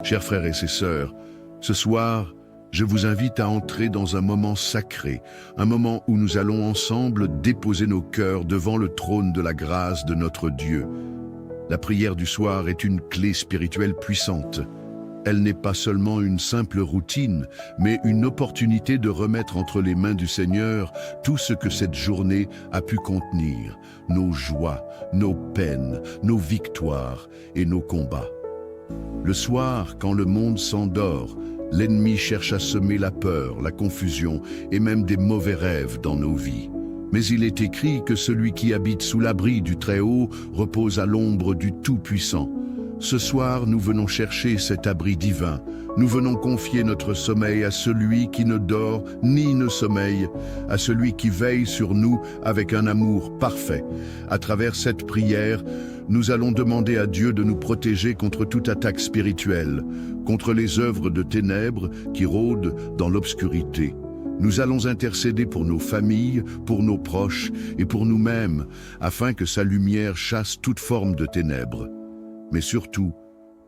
Chers frères et sœurs, ce soir, je vous invite à entrer dans un moment sacré, un moment où nous allons ensemble déposer nos cœurs devant le trône de la grâce de notre Dieu. La prière du soir est une clé spirituelle puissante. Elle n'est pas seulement une simple routine, mais une opportunité de remettre entre les mains du Seigneur tout ce que cette journée a pu contenir, nos joies, nos peines, nos victoires et nos combats. Le soir, quand le monde s'endort, l'ennemi cherche à semer la peur, la confusion et même des mauvais rêves dans nos vies. Mais il est écrit que celui qui habite sous l'abri du Très-Haut repose à l'ombre du Tout-Puissant. Ce soir, nous venons chercher cet abri divin. Nous venons confier notre sommeil à celui qui ne dort ni ne sommeille, à celui qui veille sur nous avec un amour parfait. À travers cette prière, nous allons demander à Dieu de nous protéger contre toute attaque spirituelle, contre les œuvres de ténèbres qui rôdent dans l'obscurité. Nous allons intercéder pour nos familles, pour nos proches et pour nous-mêmes, afin que sa lumière chasse toute forme de ténèbres. Mais surtout,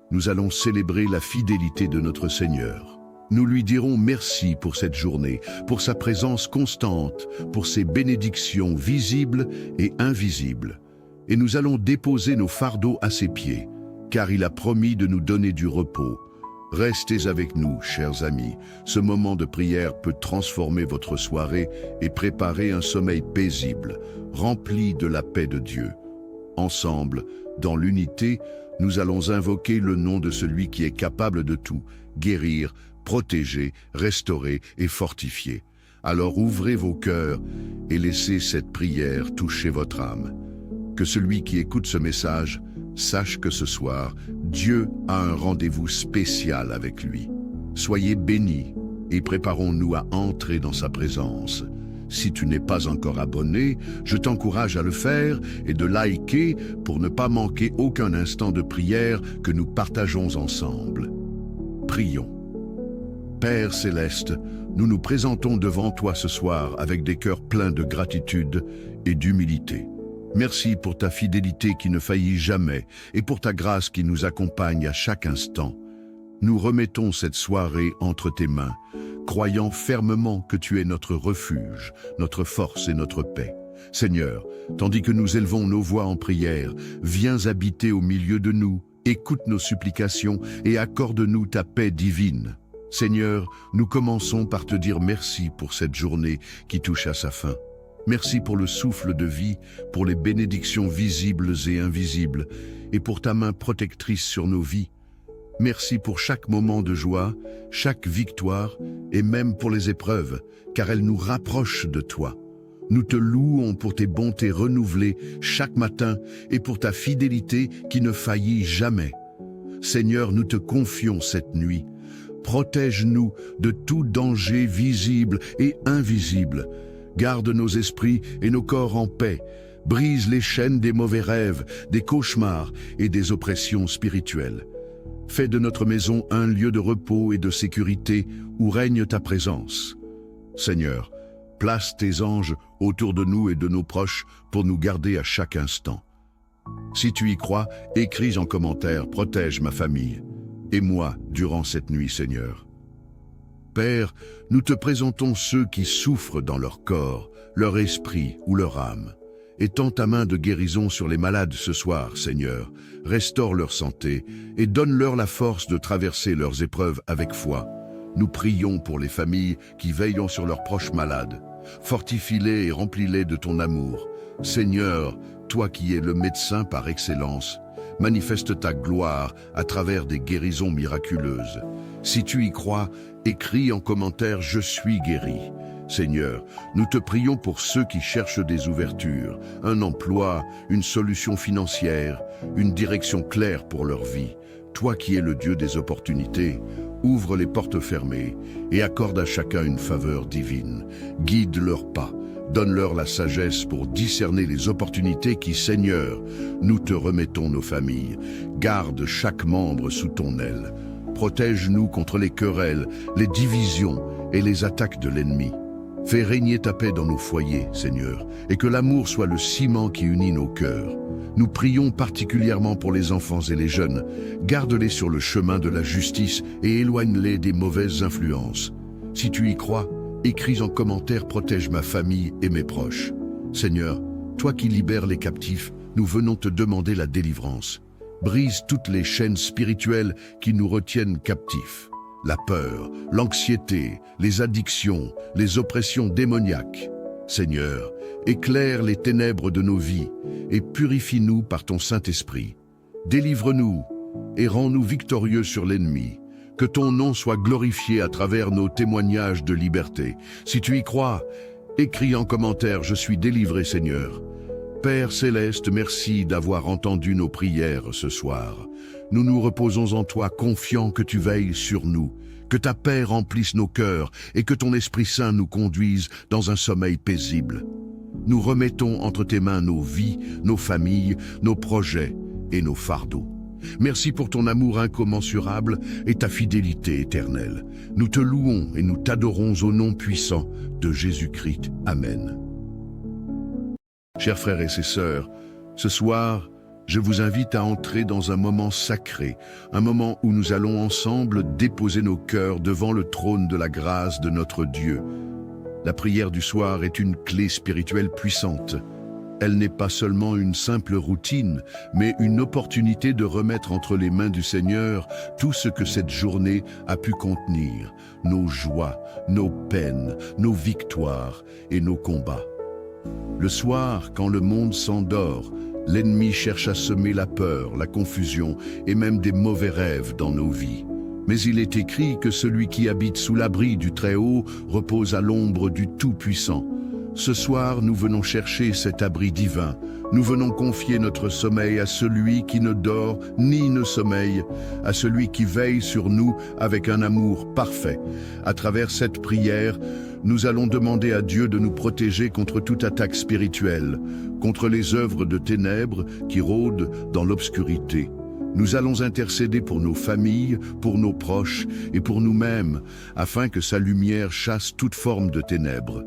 nous allons célébrer la fidélité de notre Seigneur. Nous lui dirons merci pour cette journée, pour sa présence constante, pour ses bénédictions visibles et invisibles. Et nous allons déposer nos fardeaux à ses pieds, car il a promis de nous donner du repos. Restez avec nous, chers amis. Ce moment de prière peut transformer votre soirée et préparer un sommeil paisible, rempli de la paix de Dieu. Ensemble, dans l'unité, nous allons invoquer le nom de celui qui est capable de tout, guérir, protéger, restaurer et fortifier. Alors ouvrez vos cœurs et laissez cette prière toucher votre âme. Que celui qui écoute ce message sache que ce soir, Dieu a un rendez-vous spécial avec lui. Soyez bénis et préparons-nous à entrer dans sa présence. Si tu n'es pas encore abonné, je t'encourage à le faire et de liker pour ne pas manquer aucun instant de prière que nous partageons ensemble. Prions. Père céleste, nous nous présentons devant toi ce soir avec des cœurs pleins de gratitude et d'humilité. Merci pour ta fidélité qui ne faillit jamais et pour ta grâce qui nous accompagne à chaque instant. Nous remettons cette soirée entre tes mains, croyant fermement que tu es notre refuge, notre force et notre paix. Seigneur, tandis que nous élevons nos voix en prière, viens habiter au milieu de nous, écoute nos supplications et accorde-nous ta paix divine. Seigneur, nous commençons par te dire merci pour cette journée qui touche à sa fin. Merci pour le souffle de vie, pour les bénédictions visibles et invisibles, et pour ta main protectrice sur nos vies. Merci pour chaque moment de joie, chaque victoire, et même pour les épreuves, car elles nous rapprochent de toi. Nous te louons pour tes bontés renouvelées chaque matin et pour ta fidélité qui ne faillit jamais. Seigneur, nous te confions cette nuit. Protège-nous de tout danger visible et invisible. Garde nos esprits et nos corps en paix. Brise les chaînes des mauvais rêves, des cauchemars et des oppressions spirituelles. Fais de notre maison un lieu de repos et de sécurité où règne ta présence. Seigneur, place tes anges autour de nous et de nos proches pour nous garder à chaque instant. Si tu y crois, écris en commentaire « Protège ma famille » et moi durant cette nuit, Seigneur. Père, nous te présentons ceux qui souffrent dans leur corps, leur esprit ou leur âme. Étends ta main de guérison sur les malades ce soir, Seigneur. Restaure leur santé et donne-leur la force de traverser leurs épreuves avec foi. Nous prions pour les familles qui veillent sur leurs proches malades. Fortifie-les et remplis-les de ton amour. Seigneur, toi qui es le médecin par excellence, manifeste ta gloire à travers des guérisons miraculeuses. Si tu y crois, écris en commentaire « Je suis guéri ». Seigneur, nous te prions pour ceux qui cherchent des ouvertures, un emploi, une solution financière, une direction claire pour leur vie. Toi qui es le Dieu des opportunités, ouvre les portes fermées et accorde à chacun une faveur divine. Guide leurs pas, donne-leur la sagesse pour discerner les opportunités qui, Seigneur, nous te remettons nos familles. Garde chaque membre sous ton aile. Protège-nous contre les querelles, les divisions et les attaques de l'ennemi. Fais régner ta paix dans nos foyers, Seigneur, et que l'amour soit le ciment qui unit nos cœurs. Nous prions particulièrement pour les enfants et les jeunes. Garde-les sur le chemin de la justice et éloigne-les des mauvaises influences. Si tu y crois, écris en commentaire « Protège ma famille et mes proches ». Seigneur, toi qui libères les captifs, nous venons te demander la délivrance. Brise toutes les chaînes spirituelles qui nous retiennent captifs. La peur, l'anxiété, les addictions, les oppressions démoniaques. Seigneur, éclaire les ténèbres de nos vies et purifie-nous par ton Saint-Esprit. Délivre-nous et rends-nous victorieux sur l'ennemi. Que ton nom soit glorifié à travers nos témoignages de liberté. Si tu y crois, écris en commentaire « Je suis délivré, Seigneur ». Père Céleste, merci d'avoir entendu nos prières ce soir. Nous nous reposons en toi, confiants que tu veilles sur nous, que ta paix remplisse nos cœurs et que ton Esprit Saint nous conduise dans un sommeil paisible. Nous remettons entre tes mains nos vies, nos familles, nos projets et nos fardeaux. Merci pour ton amour incommensurable et ta fidélité éternelle. Nous te louons et nous t'adorons au nom puissant de Jésus-Christ. Amen. Chers frères et sœurs, ce soir, je vous invite à entrer dans un moment sacré, un moment où nous allons ensemble déposer nos cœurs devant le trône de la grâce de notre Dieu. La prière du soir est une clé spirituelle puissante. Elle n'est pas seulement une simple routine, mais une opportunité de remettre entre les mains du Seigneur tout ce que cette journée a pu contenir, nos joies, nos peines, nos victoires et nos combats. Le soir, quand le monde s'endort, l'ennemi cherche à semer la peur, la confusion et même des mauvais rêves dans nos vies. Mais il est écrit que celui qui habite sous l'abri du Très-Haut repose à l'ombre du Tout-Puissant. Ce soir, nous venons chercher cet abri divin. Nous venons confier notre sommeil à celui qui ne dort ni ne sommeille, à celui qui veille sur nous avec un amour parfait. À travers cette prière, nous allons demander à Dieu de nous protéger contre toute attaque spirituelle, contre les œuvres de ténèbres qui rôdent dans l'obscurité. Nous allons intercéder pour nos familles, pour nos proches et pour nous-mêmes, afin que sa lumière chasse toute forme de ténèbres.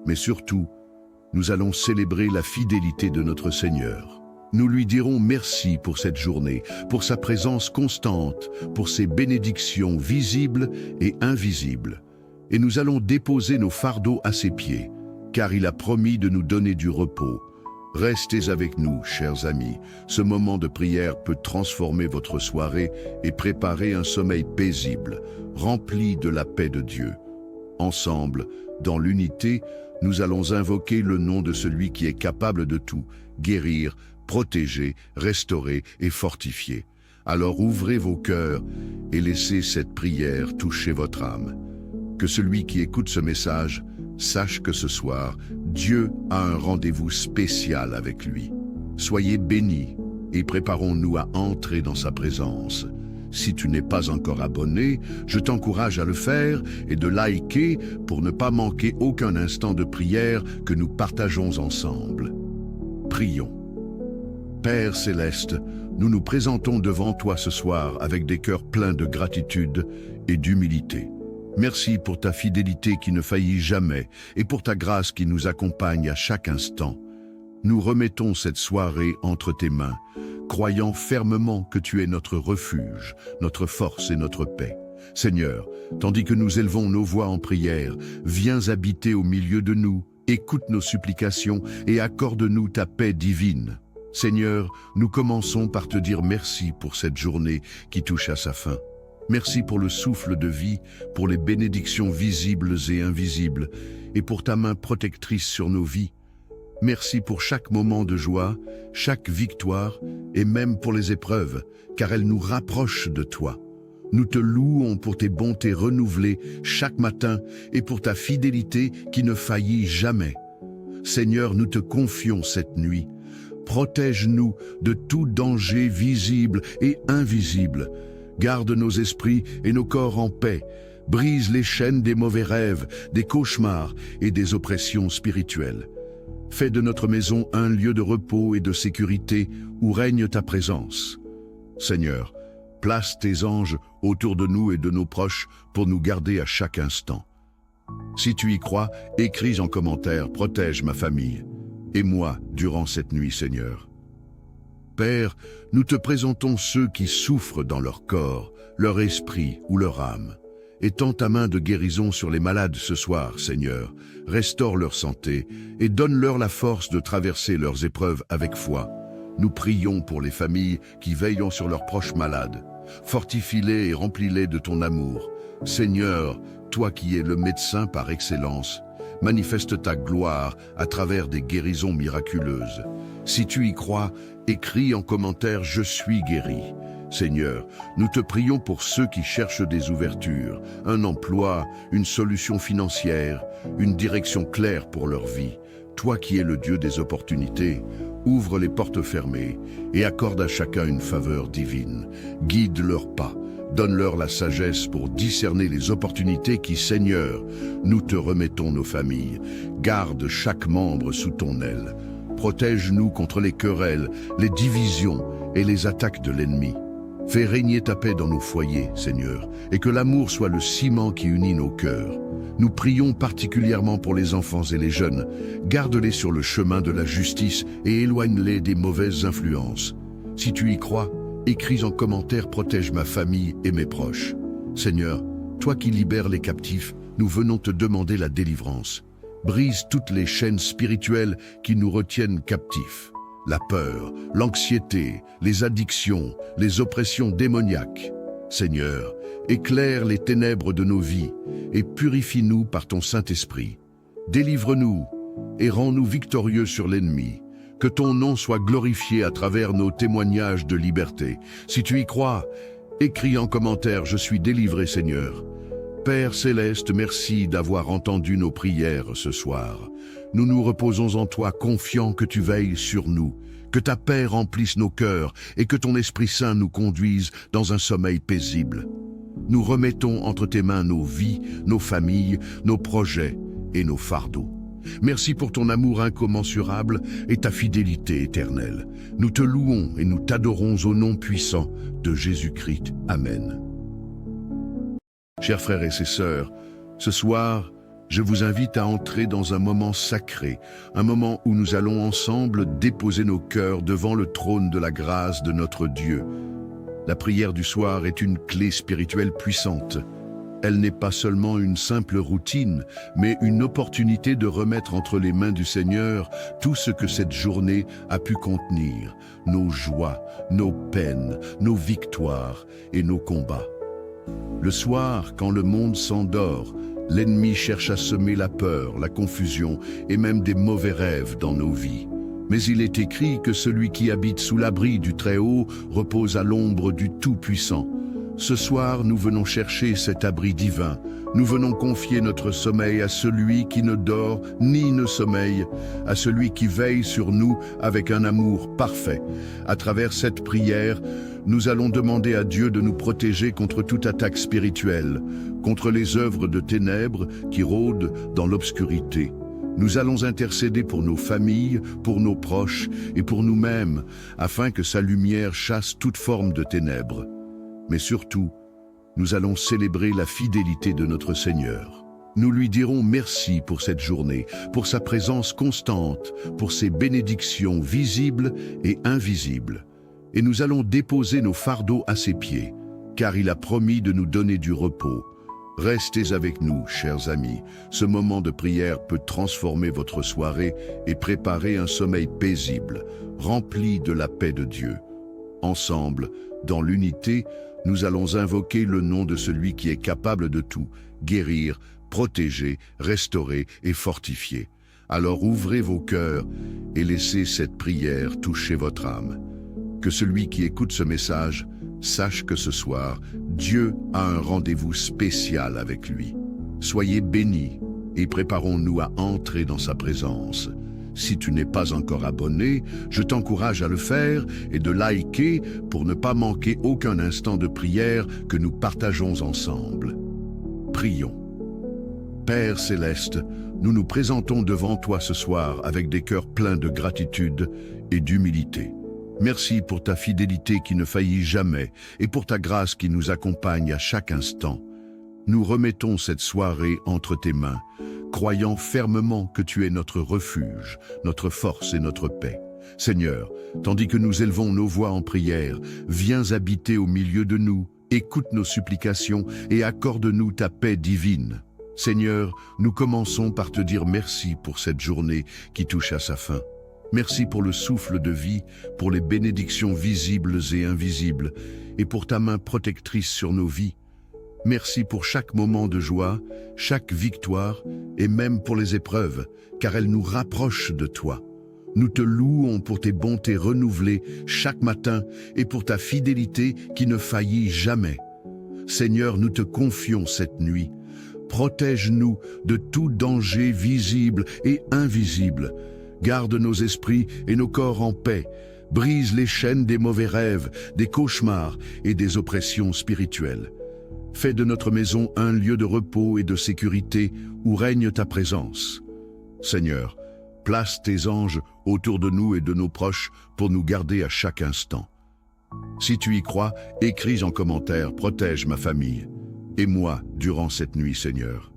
Mais surtout, nous allons célébrer la fidélité de notre Seigneur. Nous lui dirons merci pour cette journée, pour sa présence constante, pour ses bénédictions visibles et invisibles. Et nous allons déposer nos fardeaux à ses pieds, car il a promis de nous donner du repos. Restez avec nous, chers amis. Ce moment de prière peut transformer votre soirée et préparer un sommeil paisible, rempli de la paix de Dieu. Ensemble, dans l'unité, nous allons invoquer le nom de celui qui est capable de tout, guérir, protéger, restaurer et fortifier. Alors ouvrez vos cœurs et laissez cette prière toucher votre âme. Que celui qui écoute ce message sache que ce soir, Dieu a un rendez-vous spécial avec lui. Soyez bénis et préparons-nous à entrer dans sa présence. Si tu n'es pas encore abonné, je t'encourage à le faire et de liker pour ne pas manquer aucun instant de prière que nous partageons ensemble. Prions. Père Céleste, nous nous présentons devant toi ce soir avec des cœurs pleins de gratitude et d'humilité. Merci pour ta fidélité qui ne faillit jamais et pour ta grâce qui nous accompagne à chaque instant. Nous remettons cette soirée entre tes mains, croyant fermement que tu es notre refuge, notre force et notre paix. Seigneur, tandis que nous élevons nos voix en prière, viens habiter au milieu de nous, écoute nos supplications et accorde-nous ta paix divine. Seigneur, nous commençons par te dire merci pour cette journée qui touche à sa fin. Merci pour le souffle de vie, pour les bénédictions visibles et invisibles, et pour ta main protectrice sur nos vies. Merci pour chaque moment de joie, chaque victoire, et même pour les épreuves, car elles nous rapprochent de toi. Nous te louons pour tes bontés renouvelées chaque matin et pour ta fidélité qui ne faillit jamais. Seigneur, nous te confions cette nuit. Protège-nous de tout danger visible et invisible. Garde nos esprits et nos corps en paix. Brise les chaînes des mauvais rêves, des cauchemars et des oppressions spirituelles. Fais de notre maison un lieu de repos et de sécurité où règne ta présence. Seigneur, place tes anges autour de nous et de nos proches pour nous garder à chaque instant. Si tu y crois, écris en commentaire « Protège ma famille » et moi durant cette nuit, Seigneur. Père, nous te présentons ceux qui souffrent dans leur corps, leur esprit ou leur âme. Étends ta main de guérison sur les malades ce soir, Seigneur. Restaure leur santé et donne-leur la force de traverser leurs épreuves avec foi. Nous prions pour les familles qui veillent sur leurs proches malades. Fortifie-les et remplis-les de ton amour. Seigneur, toi qui es le médecin par excellence, manifeste ta gloire à travers des guérisons miraculeuses. Si tu y crois, écris en commentaire « Je suis guéri ». Seigneur, nous te prions pour ceux qui cherchent des ouvertures, un emploi, une solution financière, une direction claire pour leur vie. Toi qui es le Dieu des opportunités, ouvre les portes fermées et accorde à chacun une faveur divine. Guide leurs pas, donne-leur la sagesse pour discerner les opportunités qui, Seigneur, nous te remettons nos familles. Garde chaque membre sous ton aile. Protège-nous contre les querelles, les divisions et les attaques de l'ennemi. Fais régner ta paix dans nos foyers, Seigneur, et que l'amour soit le ciment qui unit nos cœurs. Nous prions particulièrement pour les enfants et les jeunes. Garde-les sur le chemin de la justice et éloigne-les des mauvaises influences. Si tu y crois, écris en commentaire « Protège ma famille et mes proches ». Seigneur, toi qui libères les captifs, nous venons te demander la délivrance. Brise toutes les chaînes spirituelles qui nous retiennent captifs. La peur, l'anxiété, les addictions, les oppressions démoniaques. Seigneur, éclaire les ténèbres de nos vies et purifie-nous par ton Saint-Esprit. Délivre-nous et rends-nous victorieux sur l'ennemi. Que ton nom soit glorifié à travers nos témoignages de liberté. Si tu y crois, écris en commentaire « Je suis délivré, Seigneur ». Père Céleste, merci d'avoir entendu nos prières ce soir. Nous nous reposons en toi, confiants que tu veilles sur nous, que ta paix remplisse nos cœurs et que ton Esprit Saint nous conduise dans un sommeil paisible. Nous remettons entre tes mains nos vies, nos familles, nos projets et nos fardeaux. Merci pour ton amour incommensurable et ta fidélité éternelle. Nous te louons et nous t'adorons au nom puissant de Jésus-Christ. Amen. Chers frères et sœurs, ce soir, je vous invite à entrer dans un moment sacré, un moment où nous allons ensemble déposer nos cœurs devant le trône de la grâce de notre Dieu. La prière du soir est une clé spirituelle puissante. Elle n'est pas seulement une simple routine, mais une opportunité de remettre entre les mains du Seigneur tout ce que cette journée a pu contenir, nos joies, nos peines, nos victoires et nos combats. Le soir, quand le monde s'endort, l'ennemi cherche à semer la peur, la confusion et même des mauvais rêves dans nos vies. Mais il est écrit que celui qui habite sous l'abri du Très-Haut repose à l'ombre du Tout-Puissant. Ce soir, nous venons chercher cet abri divin. Nous venons confier notre sommeil à celui qui ne dort ni ne sommeille, à celui qui veille sur nous avec un amour parfait. À travers cette prière, nous allons demander à Dieu de nous protéger contre toute attaque spirituelle, contre les œuvres de ténèbres qui rôdent dans l'obscurité. Nous allons intercéder pour nos familles, pour nos proches et pour nous-mêmes, afin que sa lumière chasse toute forme de ténèbres. Mais surtout, nous allons célébrer la fidélité de notre Seigneur. Nous lui dirons merci pour cette journée, pour sa présence constante, pour ses bénédictions visibles et invisibles. Et nous allons déposer nos fardeaux à ses pieds, car il a promis de nous donner du repos. Restez avec nous, chers amis. Ce moment de prière peut transformer votre soirée et préparer un sommeil paisible, rempli de la paix de Dieu. Ensemble, dans l'unité, nous allons invoquer le nom de celui qui est capable de tout, guérir, protéger, restaurer et fortifier. Alors ouvrez vos cœurs et laissez cette prière toucher votre âme. Que celui qui écoute ce message sache que ce soir, Dieu a un rendez-vous spécial avec lui. Soyez bénis et préparons-nous à entrer dans sa présence. Si tu n'es pas encore abonné, je t'encourage à le faire et de liker pour ne pas manquer aucun instant de prière que nous partageons ensemble. Prions. Père Céleste, nous nous présentons devant toi ce soir avec des cœurs pleins de gratitude et d'humilité. Merci pour ta fidélité qui ne faillit jamais et pour ta grâce qui nous accompagne à chaque instant. Nous remettons cette soirée entre tes mains, croyant fermement que tu es notre refuge, notre force et notre paix. Seigneur, tandis que nous élevons nos voix en prière, viens habiter au milieu de nous, écoute nos supplications et accorde-nous ta paix divine. Seigneur, nous commençons par te dire merci pour cette journée qui touche à sa fin. Merci pour le souffle de vie, pour les bénédictions visibles et invisibles, et pour ta main protectrice sur nos vies. Merci pour chaque moment de joie, chaque victoire, et même pour les épreuves, car elles nous rapprochent de toi. Nous te louons pour tes bontés renouvelées chaque matin et pour ta fidélité qui ne faillit jamais. Seigneur, nous te confions cette nuit. Protège-nous de tout danger visible et invisible. Garde nos esprits et nos corps en paix. Brise les chaînes des mauvais rêves, des cauchemars et des oppressions spirituelles. Fais de notre maison un lieu de repos et de sécurité où règne ta présence. Seigneur, place tes anges autour de nous et de nos proches pour nous garder à chaque instant. Si tu y crois, écris en commentaire « Protège ma famille » et moi durant cette nuit, Seigneur.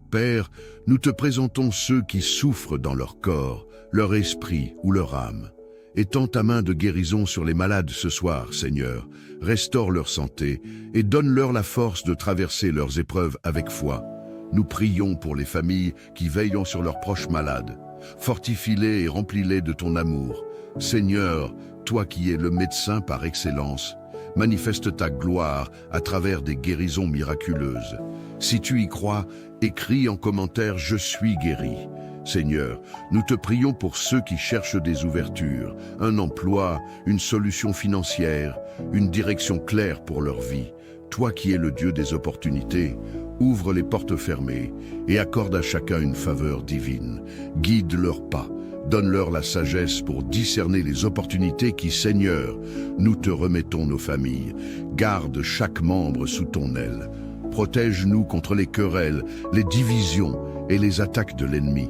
Père, nous te présentons ceux qui souffrent dans leur corps, leur esprit ou leur âme. Étends ta main de guérison sur les malades ce soir, Seigneur. Restaure leur santé et donne-leur la force de traverser leurs épreuves avec foi. Nous prions pour les familles qui veillent sur leurs proches malades. Fortifie-les et remplis-les de ton amour. Seigneur, toi qui es le médecin par excellence, manifeste ta gloire à travers des guérisons miraculeuses. Si tu y crois, écris en commentaire « Je suis guéri ». Seigneur, nous te prions pour ceux qui cherchent des ouvertures, un emploi, une solution financière, une direction claire pour leur vie. Toi qui es le Dieu des opportunités, ouvre les portes fermées et accorde à chacun une faveur divine. Guide leurs pas, donne-leur la sagesse pour discerner les opportunités qui, Seigneur, nous te remettons nos familles. Garde chaque membre sous ton aile. Protège-nous contre les querelles, les divisions et les attaques de l'ennemi.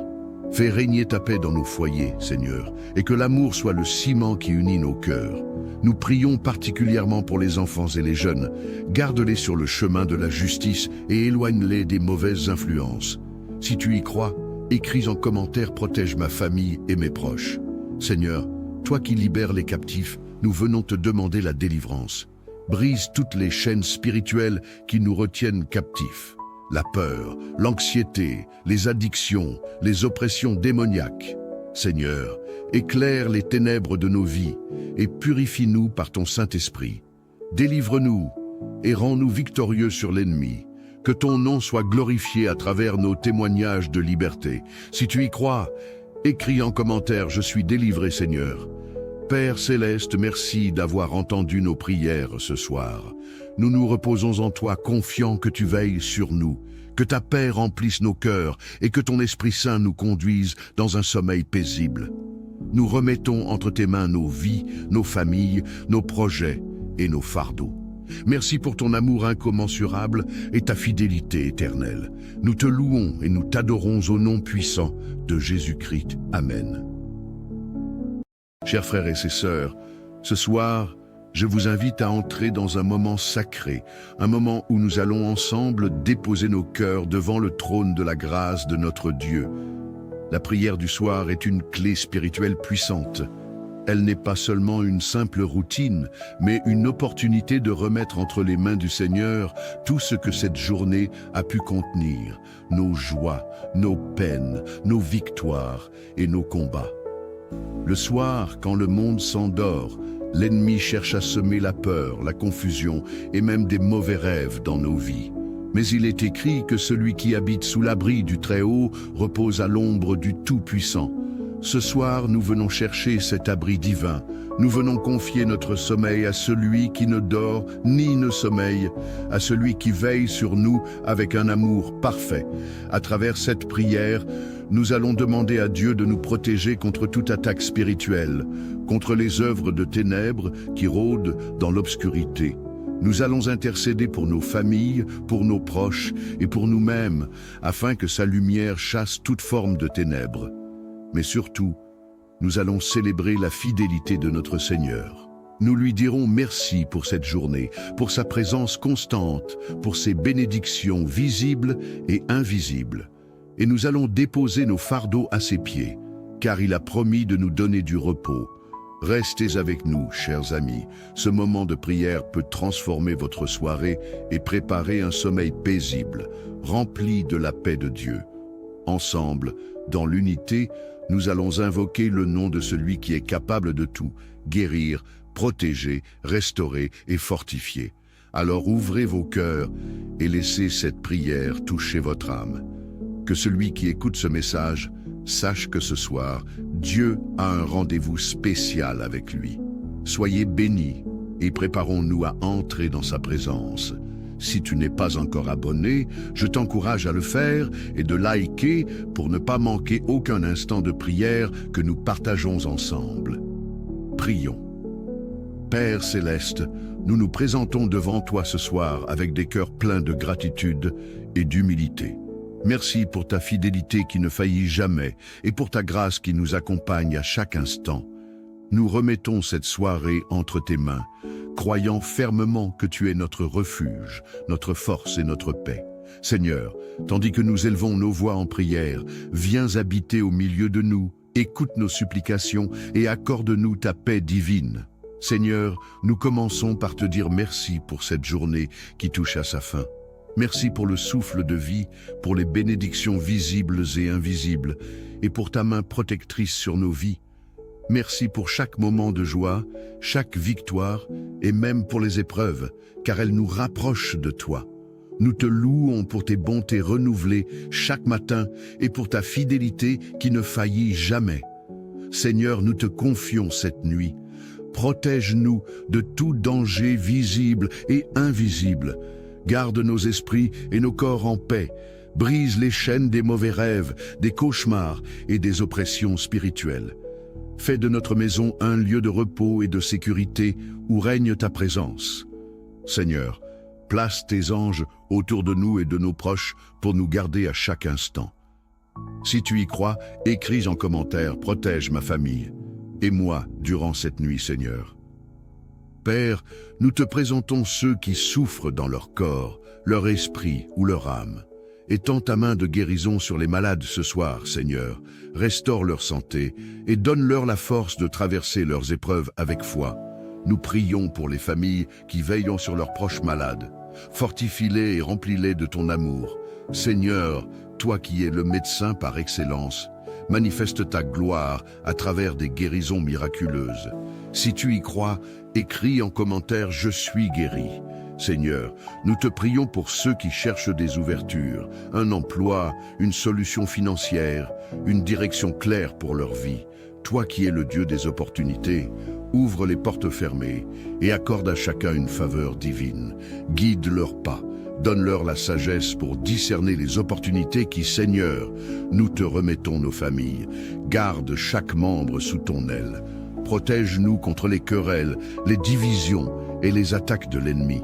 Fais régner ta paix dans nos foyers, Seigneur, et que l'amour soit le ciment qui unit nos cœurs. Nous prions particulièrement pour les enfants et les jeunes. Garde-les sur le chemin de la justice et éloigne-les des mauvaises influences. Si tu y crois, écris en commentaire « Protège ma famille et mes proches ». Seigneur, toi qui libères les captifs, nous venons te demander la délivrance. Brise toutes les chaînes spirituelles qui nous retiennent captifs. La peur, l'anxiété, les addictions, les oppressions démoniaques. Seigneur, éclaire les ténèbres de nos vies et purifie-nous par ton Saint-Esprit. Délivre-nous et rends-nous victorieux sur l'ennemi. Que ton nom soit glorifié à travers nos témoignages de liberté. Si tu y crois, écris en commentaire « Je suis délivré, Seigneur ». Père Céleste, merci d'avoir entendu nos prières ce soir. Nous nous reposons en toi, confiants que tu veilles sur nous, que ta paix remplisse nos cœurs et que ton Esprit Saint nous conduise dans un sommeil paisible. Nous remettons entre tes mains nos vies, nos familles, nos projets et nos fardeaux. Merci pour ton amour incommensurable et ta fidélité éternelle. Nous te louons et nous t'adorons au nom puissant de Jésus-Christ. Amen. Chers frères et sœurs, ce soir, je vous invite à entrer dans un moment sacré, un moment où nous allons ensemble déposer nos cœurs devant le trône de la grâce de notre Dieu. La prière du soir est une clé spirituelle puissante. Elle n'est pas seulement une simple routine, mais une opportunité de remettre entre les mains du Seigneur tout ce que cette journée a pu contenir, nos joies, nos peines, nos victoires et nos combats. Le soir, quand le monde s'endort, l'ennemi cherche à semer la peur, la confusion et même des mauvais rêves dans nos vies. Mais il est écrit que celui qui habite sous l'abri du Très-Haut repose à l'ombre du Tout-Puissant. Ce soir, nous venons chercher cet abri divin. Nous venons confier notre sommeil à celui qui ne dort ni ne sommeille, à celui qui veille sur nous avec un amour parfait. À travers cette prière, nous allons demander à Dieu de nous protéger contre toute attaque spirituelle, contre les œuvres de ténèbres qui rôdent dans l'obscurité. Nous allons intercéder pour nos familles, pour nos proches et pour nous-mêmes, afin que sa lumière chasse toute forme de ténèbres. Mais surtout, nous allons célébrer la fidélité de notre Seigneur. Nous lui dirons merci pour cette journée, pour sa présence constante, pour ses bénédictions visibles et invisibles. Et nous allons déposer nos fardeaux à ses pieds. car il a promis de nous donner du repos. Restez avec nous, chers amis. Ce moment de prière peut transformer votre soirée et préparer un sommeil paisible, rempli de la paix de Dieu. Ensemble, dans l'unité, nous allons invoquer le nom de celui qui est capable de tout, guérir, protéger, restaurer et fortifier. Alors ouvrez vos cœurs et laissez cette prière toucher votre âme. Que celui qui écoute ce message sache que ce soir, Dieu a un rendez-vous spécial avec lui. Soyez bénis et préparons-nous à entrer dans sa présence. Si tu n'es pas encore abonné, je t'encourage à le faire et de liker pour ne pas manquer aucun instant de prière que nous partageons ensemble. Prions. Père céleste, nous nous présentons devant toi ce soir avec des cœurs pleins de gratitude et d'humilité. Merci pour ta fidélité qui ne faillit jamais et pour ta grâce qui nous accompagne à chaque instant. Nous remettons cette soirée entre tes mains, croyant fermement que tu es notre refuge, notre force et notre paix. Seigneur, tandis que nous élevons nos voix en prière, viens habiter au milieu de nous, écoute nos supplications et accorde-nous ta paix divine. Seigneur, nous commençons par te dire merci pour cette journée qui touche à sa fin. Merci pour le souffle de vie, pour les bénédictions visibles et invisibles, et pour ta main protectrice sur nos vies. Merci pour chaque moment de joie, chaque victoire, et même pour les épreuves, car elles nous rapprochent de toi. Nous te louons pour tes bontés renouvelées chaque matin et pour ta fidélité qui ne faillit jamais. Seigneur, nous te confions cette nuit. Protège-nous de tout danger visible et invisible. Garde nos esprits et nos corps en paix. Brise les chaînes des mauvais rêves, des cauchemars et des oppressions spirituelles. Fais de notre maison un lieu de repos et de sécurité où règne ta présence. Seigneur, place tes anges autour de nous et de nos proches pour nous garder à chaque instant. Si tu y crois, écris en commentaire « Protège ma famille » et moi durant cette nuit, Seigneur. Père, nous te présentons ceux qui souffrent dans leur corps, leur esprit ou leur âme. Étends ta main de guérison sur les malades ce soir, Seigneur. Restaure leur santé et donne-leur la force de traverser leurs épreuves avec foi. Nous prions pour les familles qui veillent sur leurs proches malades. Fortifie-les et remplis-les de ton amour. Seigneur, toi qui es le médecin par excellence, manifeste ta gloire à travers des guérisons miraculeuses. Si tu y crois, écris en commentaire « Je suis guéri ». Seigneur, nous te prions pour ceux qui cherchent des ouvertures, un emploi, une solution financière, une direction claire pour leur vie. Toi qui es le Dieu des opportunités, ouvre les portes fermées et accorde à chacun une faveur divine. Guide leurs pas, donne-leur la sagesse pour discerner les opportunités qui, Seigneur, nous te remettons nos familles. Garde chaque membre sous ton aile. Protège-nous contre les querelles, les divisions et les attaques de l'ennemi.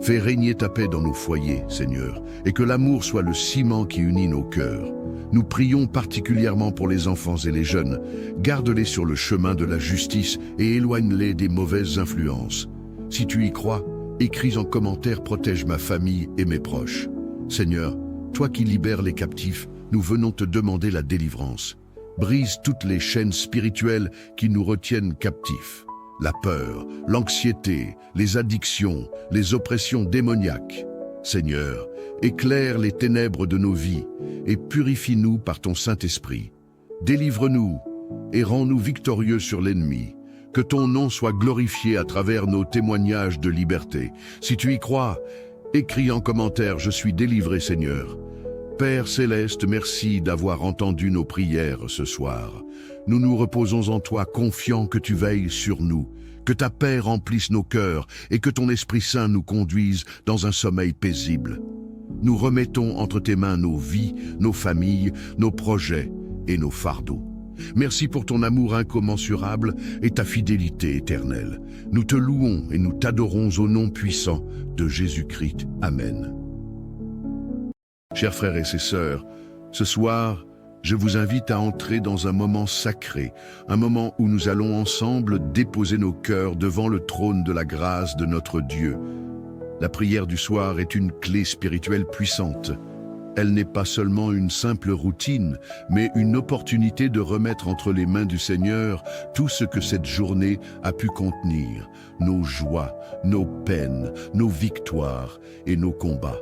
Fais régner ta paix dans nos foyers, Seigneur, et que l'amour soit le ciment qui unit nos cœurs. Nous prions particulièrement pour les enfants et les jeunes. Garde-les sur le chemin de la justice et éloigne-les des mauvaises influences. Si tu y crois, écris en commentaire « Protège ma famille et mes proches ». Seigneur, toi qui libères les captifs, nous venons te demander la délivrance. Brise toutes les chaînes spirituelles qui nous retiennent captifs. La peur, l'anxiété, les addictions, les oppressions démoniaques. Seigneur, éclaire les ténèbres de nos vies et purifie-nous par ton Saint-Esprit. Délivre-nous et rends-nous victorieux sur l'ennemi. Que ton nom soit glorifié à travers nos témoignages de liberté. Si tu y crois, écris en commentaire « Je suis délivré, Seigneur ». Père céleste, merci d'avoir entendu nos prières ce soir. Nous nous reposons en toi, confiants que tu veilles sur nous, que ta paix remplisse nos cœurs et que ton Esprit Saint nous conduise dans un sommeil paisible. Nous remettons entre tes mains nos vies, nos familles, nos projets et nos fardeaux. Merci pour ton amour incommensurable et ta fidélité éternelle. Nous te louons et nous t'adorons au nom puissant de Jésus-Christ. Amen. Chers frères et sœurs, ce soir, je vous invite à entrer dans un moment sacré, un moment où nous allons ensemble déposer nos cœurs devant le trône de la grâce de notre Dieu. La prière du soir est une clé spirituelle puissante. Elle n'est pas seulement une simple routine, mais une opportunité de remettre entre les mains du Seigneur tout ce que cette journée a pu contenir, nos joies, nos peines, nos victoires et nos combats.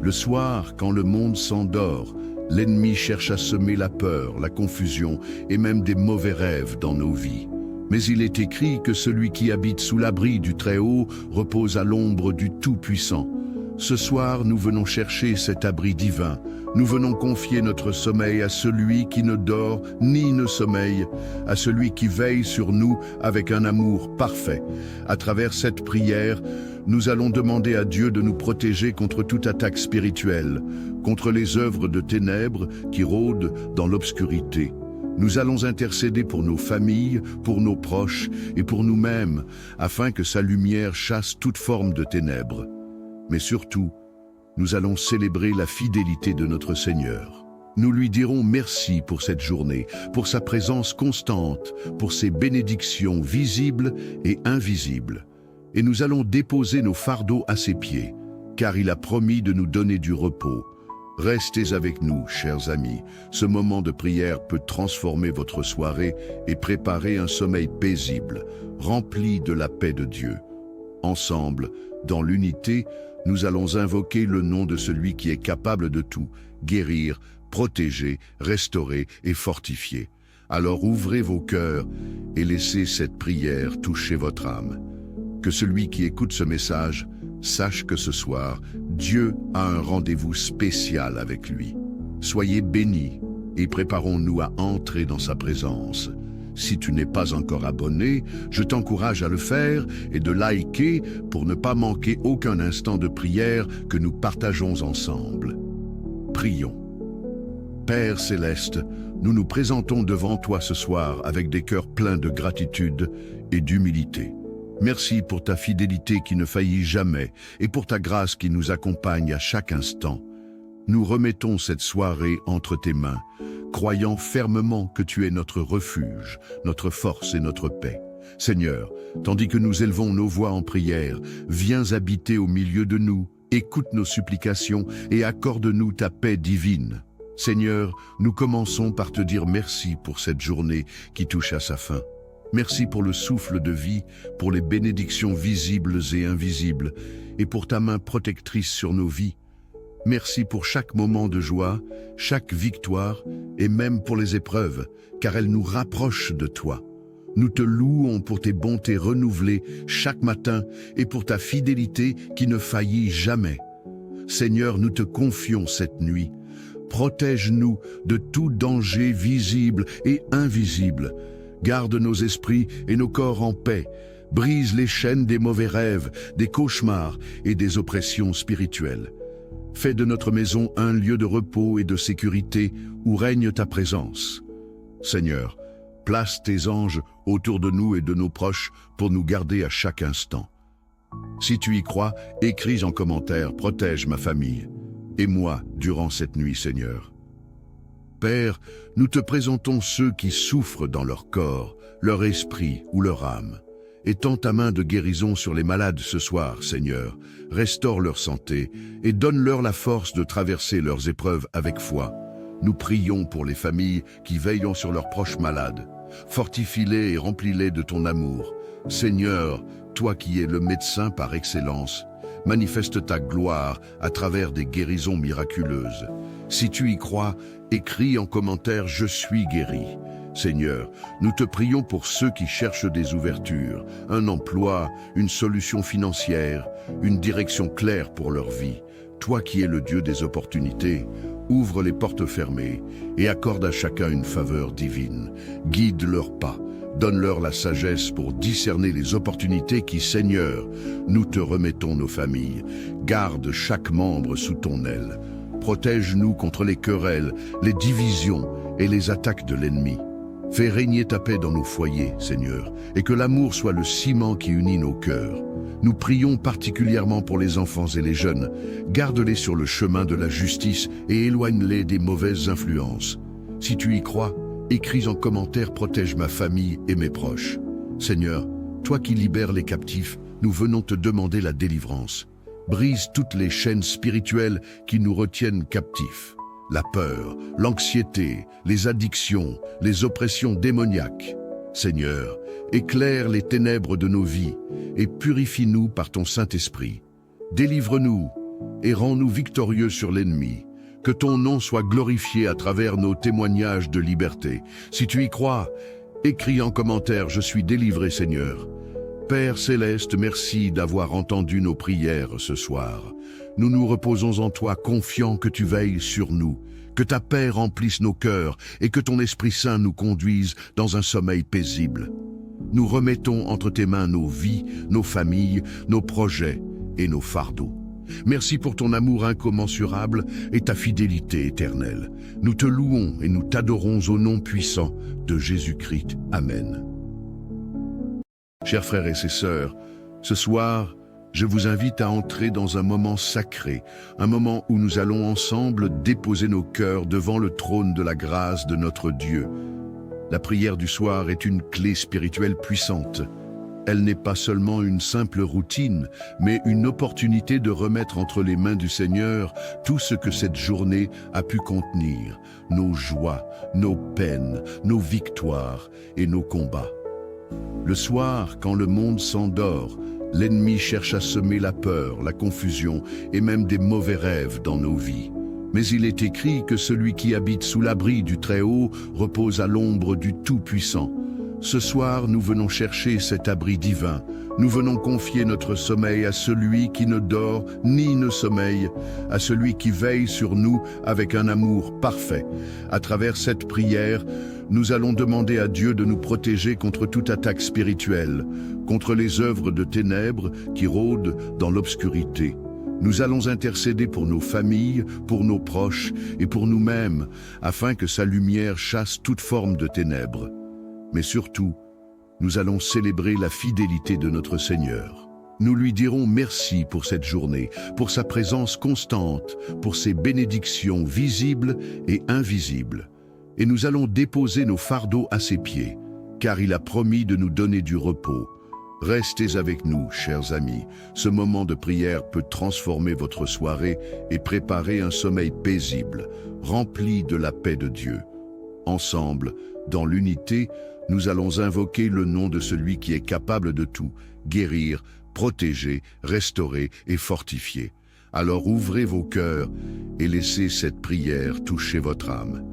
Le soir, quand le monde s'endort, l'ennemi cherche à semer la peur, la confusion et même des mauvais rêves dans nos vies. Mais il est écrit que celui qui habite sous l'abri du Très-Haut repose à l'ombre du Tout-Puissant. Ce soir, nous venons chercher cet abri divin. Nous venons confier notre sommeil à celui qui ne dort ni ne sommeille, à celui qui veille sur nous avec un amour parfait. À travers cette prière, nous allons demander à Dieu de nous protéger contre toute attaque spirituelle, contre les œuvres de ténèbres qui rôdent dans l'obscurité. Nous allons intercéder pour nos familles, pour nos proches et pour nous-mêmes, afin que sa lumière chasse toute forme de ténèbres. Mais surtout, nous allons célébrer la fidélité de notre Seigneur. Nous lui dirons merci pour cette journée, pour sa présence constante, pour ses bénédictions visibles et invisibles. Et nous allons déposer nos fardeaux à ses pieds, car il a promis de nous donner du repos. Restez avec nous, chers amis. Ce moment de prière peut transformer votre soirée et préparer un sommeil paisible, rempli de la paix de Dieu. Ensemble, dans l'unité, nous allons invoquer le nom de celui qui est capable de tout, guérir, protéger, restaurer et fortifier. Alors ouvrez vos cœurs et laissez cette prière toucher votre âme. Que celui qui écoute ce message sache que ce soir, Dieu a un rendez-vous spécial avec lui. Soyez bénis et préparons-nous à entrer dans sa présence. Si tu n'es pas encore abonné, je t'encourage à le faire et de liker pour ne pas manquer aucun instant de prière que nous partageons ensemble. Prions. Père céleste, nous nous présentons devant toi ce soir avec des cœurs pleins de gratitude et d'humilité. Merci pour ta fidélité qui ne faillit jamais et pour ta grâce qui nous accompagne à chaque instant. Nous remettons cette soirée entre tes mains, croyant fermement que tu es notre refuge, notre force et notre paix. Seigneur, tandis que nous élevons nos voix en prière, viens habiter au milieu de nous, écoute nos supplications et accorde-nous ta paix divine. Seigneur, nous commençons par te dire merci pour cette journée qui touche à sa fin. Merci pour le souffle de vie, pour les bénédictions visibles et invisibles, et pour ta main protectrice sur nos vies. Merci pour chaque moment de joie, chaque victoire, et même pour les épreuves, car elles nous rapprochent de toi. Nous te louons pour tes bontés renouvelées chaque matin et pour ta fidélité qui ne faillit jamais. Seigneur, nous te confions cette nuit. Protège-nous de tout danger visible et invisible. Garde nos esprits et nos corps en paix. Brise les chaînes des mauvais rêves, des cauchemars et des oppressions spirituelles. Fais de notre maison un lieu de repos et de sécurité où règne ta présence. Seigneur, place tes anges autour de nous et de nos proches pour nous garder à chaque instant. Si tu y crois, écris en commentaire « Protège ma famille » et moi durant cette nuit, Seigneur. Père, nous te présentons ceux qui souffrent dans leur corps, leur esprit ou leur âme. Étends ta main de guérison sur les malades ce soir, Seigneur. Restaure leur santé et donne-leur la force de traverser leurs épreuves avec foi. Nous prions pour les familles qui veillent sur leurs proches malades. Fortifie-les et remplis-les de ton amour. Seigneur, toi qui es le médecin par excellence, manifeste ta gloire à travers des guérisons miraculeuses. Si tu y crois, écris en commentaire « Je suis guéri ». Seigneur, nous te prions pour ceux qui cherchent des ouvertures, un emploi, une solution financière, une direction claire pour leur vie. Toi qui es le Dieu des opportunités, ouvre les portes fermées et accorde à chacun une faveur divine. Guide leurs pas, donne-leur la sagesse pour discerner les opportunités qui, Seigneur, nous te remettons nos familles. Garde chaque membre sous ton aile. Protège-nous contre les querelles, les divisions et les attaques de l'ennemi. Fais régner ta paix dans nos foyers, Seigneur, et que l'amour soit le ciment qui unit nos cœurs. Nous prions particulièrement pour les enfants et les jeunes. Garde-les sur le chemin de la justice et éloigne-les des mauvaises influences. Si tu y crois, écris en commentaire « Protège ma famille et mes proches ». Seigneur, toi qui libères les captifs, nous venons te demander la délivrance. Brise toutes les chaînes spirituelles qui nous retiennent captifs. La peur, l'anxiété, les addictions, les oppressions démoniaques. Seigneur, éclaire les ténèbres de nos vies et purifie-nous par ton Saint-Esprit. Délivre-nous et rends-nous victorieux sur l'ennemi. Que ton nom soit glorifié à travers nos témoignages de liberté. Si tu y crois, écris en commentaire « Je suis délivré, Seigneur ». Père Céleste, merci d'avoir entendu nos prières ce soir. Nous nous reposons en toi, confiants que tu veilles sur nous, que ta paix remplisse nos cœurs et que ton Esprit Saint nous conduise dans un sommeil paisible. Nous remettons entre tes mains nos vies, nos familles, nos projets et nos fardeaux. Merci pour ton amour incommensurable et ta fidélité éternelle. Nous te louons et nous t'adorons au nom puissant de Jésus-Christ. Amen. Chers frères et sœurs, ce soir, je vous invite à entrer dans un moment sacré, un moment où nous allons ensemble déposer nos cœurs devant le trône de la grâce de notre Dieu. La prière du soir est une clé spirituelle puissante. Elle n'est pas seulement une simple routine, mais une opportunité de remettre entre les mains du Seigneur tout ce que cette journée a pu contenir, nos joies, nos peines, nos victoires et nos combats. Le soir, quand le monde s'endort, l'ennemi cherche à semer la peur, la confusion et même des mauvais rêves dans nos vies. Mais il est écrit que celui qui habite sous l'abri du Très-Haut repose à l'ombre du Tout-Puissant. Ce soir, nous venons chercher cet abri divin. Nous venons confier notre sommeil à celui qui ne dort ni ne sommeille, à celui qui veille sur nous avec un amour parfait. À travers cette prière, nous allons demander à Dieu de nous protéger contre toute attaque spirituelle, contre les œuvres de ténèbres qui rôdent dans l'obscurité. Nous allons intercéder pour nos familles, pour nos proches et pour nous-mêmes, afin que sa lumière chasse toute forme de ténèbres. Mais surtout, nous allons célébrer la fidélité de notre Seigneur. Nous lui dirons merci pour cette journée, pour sa présence constante, pour ses bénédictions visibles et invisibles. Et nous allons déposer nos fardeaux à ses pieds, car il a promis de nous donner du repos. Restez avec nous, chers amis. Ce moment de prière peut transformer votre soirée et préparer un sommeil paisible, rempli de la paix de Dieu. Ensemble, dans l'unité, nous allons invoquer le nom de celui qui est capable de tout, guérir, protéger, restaurer et fortifier. Alors ouvrez vos cœurs et laissez cette prière toucher votre âme.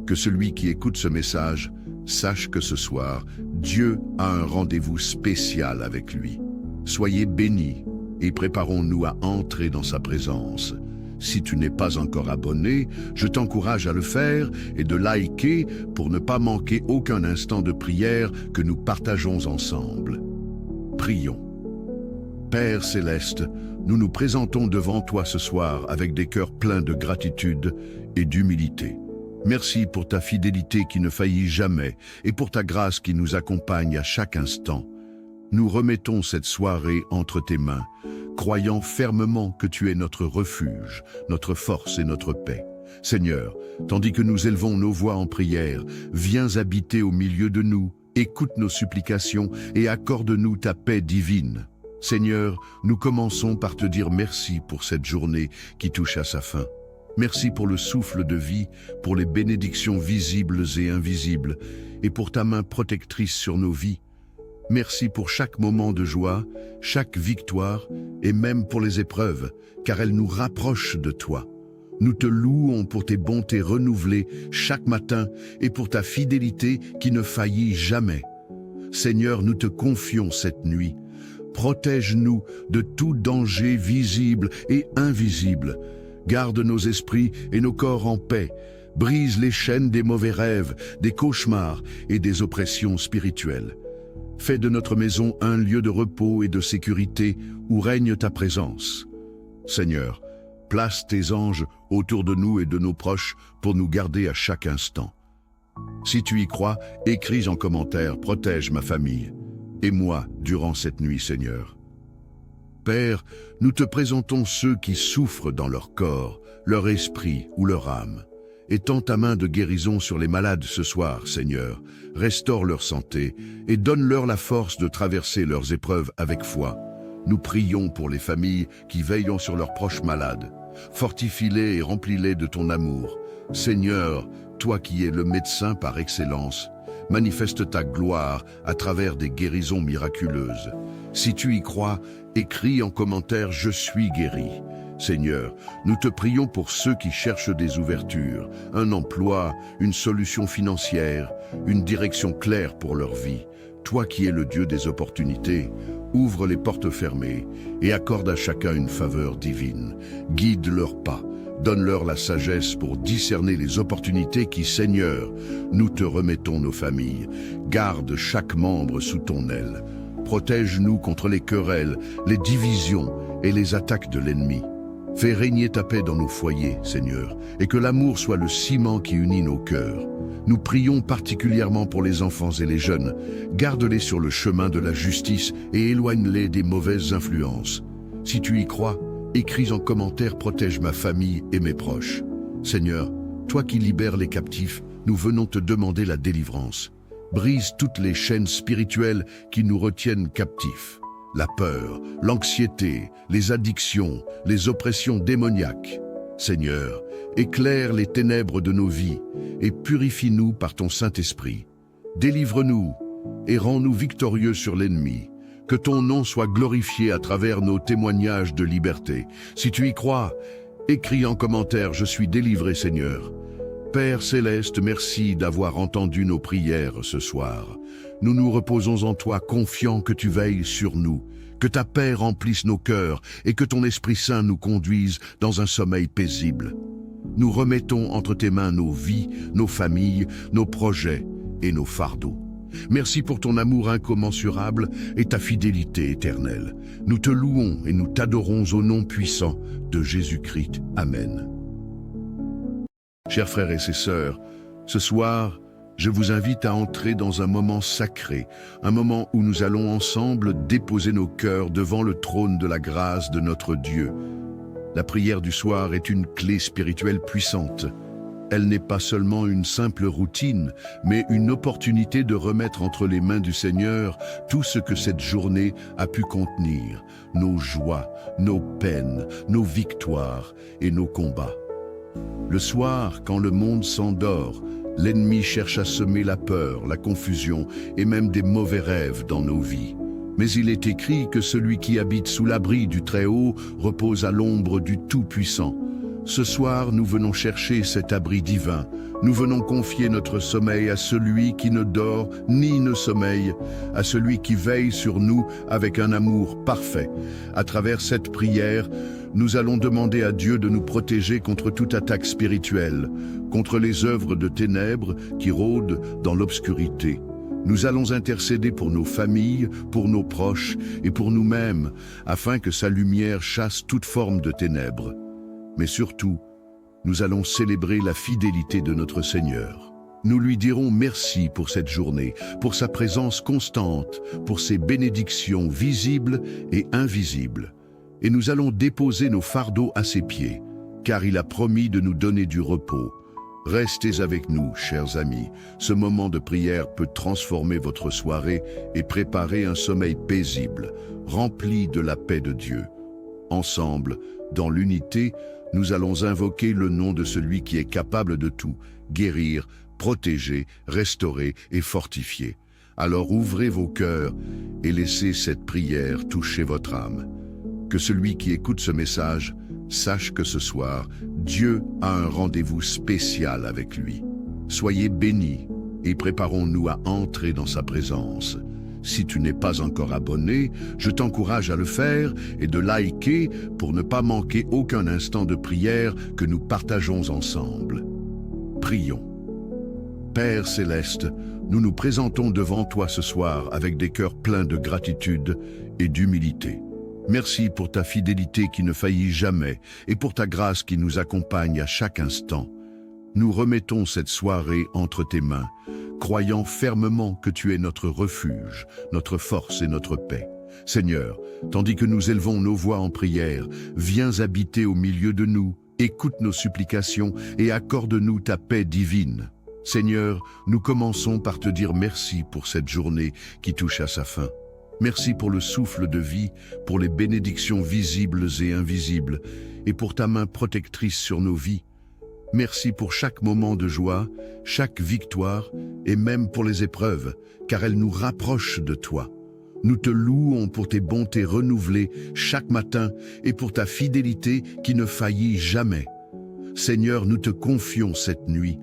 Que celui qui écoute ce message sache que ce soir, Dieu a un rendez-vous spécial avec lui. Soyez bénis et préparons-nous à entrer dans sa présence. Si tu n'es pas encore abonné, je t'encourage à le faire et de liker pour ne pas manquer aucun instant de prière que nous partageons ensemble. Prions. Père Céleste, nous nous présentons devant toi ce soir avec des cœurs pleins de gratitude et d'humilité. Merci pour ta fidélité qui ne faillit jamais et pour ta grâce qui nous accompagne à chaque instant. Nous remettons cette soirée entre tes mains, croyant fermement que tu es notre refuge, notre force et notre paix. Seigneur, tandis que nous élevons nos voix en prière, viens habiter au milieu de nous, écoute nos supplications et accorde-nous ta paix divine. Seigneur, nous commençons par te dire merci pour cette journée qui touche à sa fin. Merci pour le souffle de vie, pour les bénédictions visibles et invisibles, et pour ta main protectrice sur nos vies. Merci pour chaque moment de joie, chaque victoire, et même pour les épreuves, car elles nous rapprochent de toi. Nous te louons pour tes bontés renouvelées chaque matin et pour ta fidélité qui ne faillit jamais. Seigneur, nous te confions cette nuit. Protège-nous de tout danger visible et invisible. Garde nos esprits et nos corps en paix. Brise les chaînes des mauvais rêves, des cauchemars et des oppressions spirituelles. Fais de notre maison un lieu de repos et de sécurité où règne ta présence. Seigneur, place tes anges autour de nous et de nos proches pour nous garder à chaque instant. Si tu y crois, écris en commentaire « Protège ma famille » et moi durant cette nuit, Seigneur. Père, nous te présentons ceux qui souffrent dans leur corps, leur esprit ou leur âme. Étends ta main de guérison sur les malades ce soir, Seigneur. Restaure leur santé et donne-leur la force de traverser leurs épreuves avec foi. Nous prions pour les familles qui veillent sur leurs proches malades. Fortifie-les et remplis-les de ton amour. Seigneur, toi qui es le médecin par excellence, manifeste ta gloire à travers des guérisons miraculeuses. Si tu y crois, écris en commentaire « Je suis guéri ». Seigneur, nous te prions pour ceux qui cherchent des ouvertures, un emploi, une solution financière, une direction claire pour leur vie. Toi qui es le Dieu des opportunités, ouvre les portes fermées et accorde à chacun une faveur divine. Guide leurs pas, donne-leur la sagesse pour discerner les opportunités qui, Seigneur, nous te remettons nos familles. Garde chaque membre sous ton aile. Protège-nous contre les querelles, les divisions et les attaques de l'ennemi. Fais régner ta paix dans nos foyers, Seigneur, et que l'amour soit le ciment qui unit nos cœurs. Nous prions particulièrement pour les enfants et les jeunes. Garde-les sur le chemin de la justice et éloigne-les des mauvaises influences. Si tu y crois, écris en commentaire « Protège ma famille et mes proches ». Seigneur, toi qui libères les captifs, nous venons te demander la délivrance. Brise toutes les chaînes spirituelles qui nous retiennent captifs. La peur, l'anxiété, les addictions, les oppressions démoniaques. Seigneur, éclaire les ténèbres de nos vies et purifie-nous par ton Saint-Esprit. Délivre-nous et rends-nous victorieux sur l'ennemi. Que ton nom soit glorifié à travers nos témoignages de liberté. Si tu y crois, écris en commentaire « Je suis délivré, Seigneur ». Père Céleste, merci d'avoir entendu nos prières ce soir. Nous nous reposons en toi, confiants que tu veilles sur nous, que ta paix remplisse nos cœurs et que ton Esprit Saint nous conduise dans un sommeil paisible. Nous remettons entre tes mains nos vies, nos familles, nos projets et nos fardeaux. Merci pour ton amour incommensurable et ta fidélité éternelle. Nous te louons et nous t'adorons au nom puissant de Jésus-Christ. Amen. Chers frères et sœurs, ce soir, je vous invite à entrer dans un moment sacré, un moment où nous allons ensemble déposer nos cœurs devant le trône de la grâce de notre Dieu. La prière du soir est une clé spirituelle puissante. Elle n'est pas seulement une simple routine, mais une opportunité de remettre entre les mains du Seigneur tout ce que cette journée a pu contenir, nos joies, nos peines, nos victoires et nos combats. Le soir, quand le monde s'endort, l'ennemi cherche à semer la peur, la confusion et même des mauvais rêves dans nos vies. Mais il est écrit que celui qui habite sous l'abri du Très-Haut repose à l'ombre du Tout-Puissant. Ce soir, nous venons chercher cet abri divin. Nous venons confier notre sommeil à celui qui ne dort ni ne sommeille, à celui qui veille sur nous avec un amour parfait. À travers cette prière, nous allons demander à Dieu de nous protéger contre toute attaque spirituelle, contre les œuvres de ténèbres qui rôdent dans l'obscurité. Nous allons intercéder pour nos familles, pour nos proches et pour nous-mêmes, afin que sa lumière chasse toute forme de ténèbres. Mais surtout, nous allons célébrer la fidélité de notre Seigneur. Nous lui dirons merci pour cette journée, pour sa présence constante, pour ses bénédictions visibles et invisibles. Et nous allons déposer nos fardeaux à ses pieds, car il a promis de nous donner du repos. Restez avec nous, chers amis. Ce moment de prière peut transformer votre soirée et préparer un sommeil paisible, rempli de la paix de Dieu. Ensemble, dans l'unité, nous allons invoquer le nom de celui qui est capable de tout, guérir, protéger, restaurer et fortifier. Alors ouvrez vos cœurs et laissez cette prière toucher votre âme. Que celui qui écoute ce message sache que ce soir, Dieu a un rendez-vous spécial avec lui. Soyez bénis et préparons-nous à entrer dans sa présence. Si tu n'es pas encore abonné, je t'encourage à le faire et de liker pour ne pas manquer aucun instant de prière que nous partageons ensemble. Prions. Père Céleste, nous nous présentons devant toi ce soir avec des cœurs pleins de gratitude et d'humilité. Merci pour ta fidélité qui ne faillit jamais et pour ta grâce qui nous accompagne à chaque instant. Nous remettons cette soirée entre tes mains, croyant fermement que tu es notre refuge, notre force et notre paix. Seigneur, tandis que nous élevons nos voix en prière, viens habiter au milieu de nous, écoute nos supplications et accorde-nous ta paix divine. Seigneur, nous commençons par te dire merci pour cette journée qui touche à sa fin. Merci pour le souffle de vie, pour les bénédictions visibles et invisibles, et pour ta main protectrice sur nos vies. Merci pour chaque moment de joie, chaque victoire, et même pour les épreuves, car elles nous rapprochent de toi. Nous te louons pour tes bontés renouvelées chaque matin et pour ta fidélité qui ne faillit jamais. Seigneur, nous te confions cette nuit.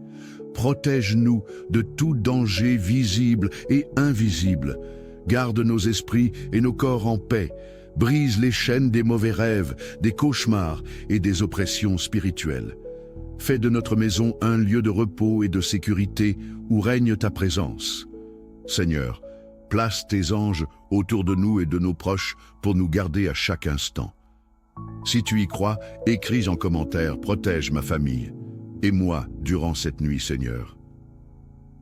Protège-nous de tout danger visible et invisible. Garde nos esprits et nos corps en paix. Brise les chaînes des mauvais rêves, des cauchemars et des oppressions spirituelles. Fais de notre maison un lieu de repos et de sécurité où règne ta présence. Seigneur, place tes anges autour de nous et de nos proches pour nous garder à chaque instant. Si tu y crois, écris en commentaire « Protège ma famille » et moi durant cette nuit, Seigneur.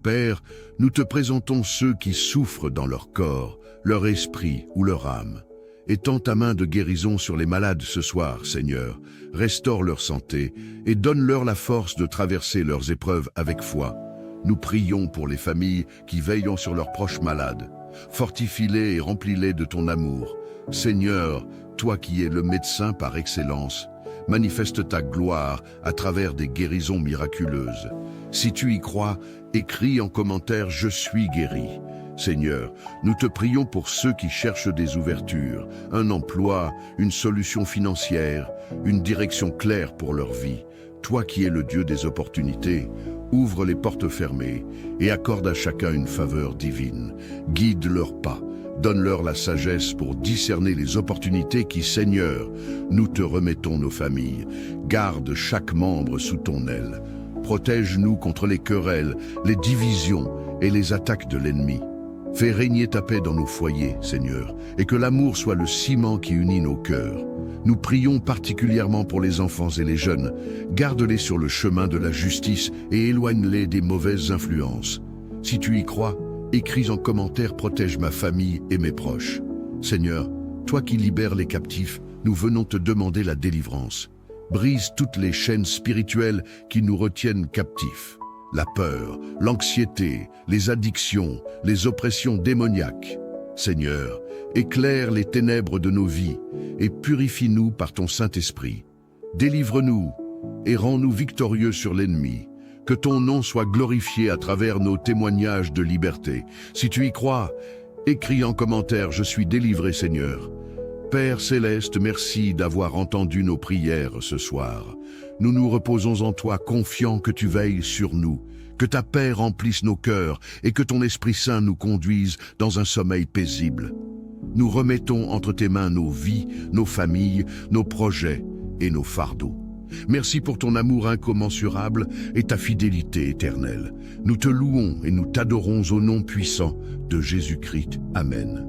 Père, nous te présentons ceux qui souffrent dans leur corps, leur esprit ou leur âme. Étends ta main de guérison sur les malades ce soir, Seigneur. Restaure leur santé et donne-leur la force de traverser leurs épreuves avec foi. Nous prions pour les familles qui veillent sur leurs proches malades. Fortifie-les et remplis-les de ton amour. Seigneur, toi qui es le médecin par excellence, manifeste ta gloire à travers des guérisons miraculeuses. Si tu y crois, écris en commentaire « Je suis guéri ». Seigneur, nous te prions pour ceux qui cherchent des ouvertures, un emploi, une solution financière, une direction claire pour leur vie. Toi qui es le Dieu des opportunités, ouvre les portes fermées et accorde à chacun une faveur divine. Guide leurs pas, donne-leur la sagesse pour discerner les opportunités qui, Seigneur, nous te remettons nos familles. Garde chaque membre sous ton aile. Protège-nous contre les querelles, les divisions et les attaques de l'ennemi. Fais régner ta paix dans nos foyers, Seigneur, et que l'amour soit le ciment qui unit nos cœurs. Nous prions particulièrement pour les enfants et les jeunes. Garde-les sur le chemin de la justice et éloigne-les des mauvaises influences. Si tu y crois, écris en commentaire « Protège ma famille et mes proches ». Seigneur, toi qui libères les captifs, nous venons te demander la délivrance. Brise toutes les chaînes spirituelles qui nous retiennent captifs. La peur, l'anxiété, les addictions, les oppressions démoniaques. Seigneur, éclaire les ténèbres de nos vies et purifie-nous par ton Saint-Esprit. Délivre-nous et rends-nous victorieux sur l'ennemi. Que ton nom soit glorifié à travers nos témoignages de liberté. Si tu y crois, écris en commentaire « Je suis délivré, Seigneur ». Père Céleste, merci d'avoir entendu nos prières ce soir. Nous nous reposons en toi, confiants que tu veilles sur nous, que ta paix remplisse nos cœurs et que ton Esprit Saint nous conduise dans un sommeil paisible. Nous remettons entre tes mains nos vies, nos familles, nos projets et nos fardeaux. Merci pour ton amour incommensurable et ta fidélité éternelle. Nous te louons et nous t'adorons au nom puissant de Jésus-Christ. Amen.